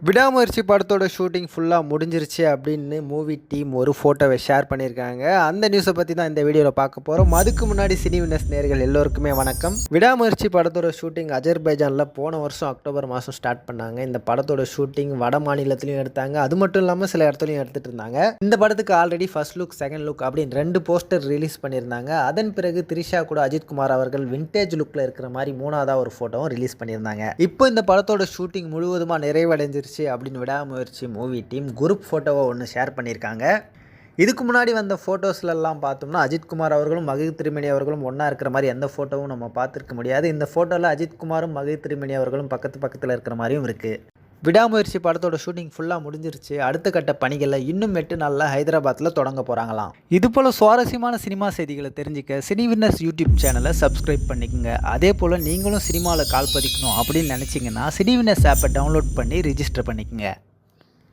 விடாமுயற்சி படத்தோட ஷூட்டிங் ஃபுல்லாக முடிஞ்சிருச்சு அப்படின்னு மூவி டீம் ஒரு ஃபோட்டோவை ஷேர் பண்ணியிருக்காங்க. அந்த நியூஸை பற்றி தான் இந்த வீடியோவில் பார்க்க போகிறோம். அதுக்கு முன்னாடி சினி வினஸ் நேயர்கள் எல்லோருக்குமே வணக்கம். விடாமுயற்சி படத்தோட ஷூட்டிங் அஜர்பைஜானில் போன வருஷம் அக்டோபர் மாதம் ஸ்டார்ட் பண்ணாங்க. இந்த படத்தோட ஷூட்டிங் வட மாநிலத்திலையும் எடுத்தாங்க, அது மட்டும் இல்லாமல் சில இடத்துலையும் எடுத்துகிட்டு இருந்தாங்க. இந்த படத்துக்கு already first look second look அப்படின்னு 2 போஸ்டர் ரிலீஸ் பண்ணியிருந்தாங்க. அதன் பிறகு த்ரிஷா கூட அஜித்குமார் அவர்கள் விண்டேஜ் லுக்கில் இருக்கிற மாதிரி 3ஆவதாக ஒரு ஃபோட்டோவும் ரிலீஸ் பண்ணியிருந்தாங்க. இப்போ இந்த படத்தோட ஷூட்டிங் முழுவதுமாக நிறைவடைஞ்சிருச்சு அப்படின்னு விடாமுயற்சி மூவி டீம் குரூப் ஃபோட்டோவை ஒன்று ஷேர் பண்ணியிருக்காங்க. இதுக்கு முன்னாடி வந்த ஃபோட்டோஸ்லாம் பார்த்தோம்னா அஜித்குமார் அவர்களும் மகிழ் திருமணி அவர்களும் ஒன்றா இருக்கிற மாதிரி எந்த ஃபோட்டோவும் நம்ம பார்த்துருக்க முடியாது. இந்த ஃபோட்டோவில் அஜித்குமாரும் மகிழ் திருமணி அவர்களும் பக்கத்தில் இருக்கிற மாதிரியும் இருக்குது. விடாமுயற்சி படத்தோட ஷூட்டிங் ஃபுல்லாக முடிஞ்சிருச்சு. அடுத்த கட்ட பணிகளில் இன்னும் 8 நாளில் ஹைதராபாத்தில் தொடங்க போகிறாங்களாம். இதுபோல் சுவாரஸ்யமான சினிமா செய்திகளை தெரிஞ்சுக்க சினி வினஸ் யூடியூப் சேனலை சப்ஸ்கிரைப் பண்ணிக்கோங்க. அதே போல் நீங்களும் சினிமாவில் கால் பதிக்கணும் அப்படின்னு நினச்சிங்கன்னா சினி வினஸ் ஆப்பை டவுன்லோட் பண்ணி ரிஜிஸ்டர் பண்ணிக்கோங்க.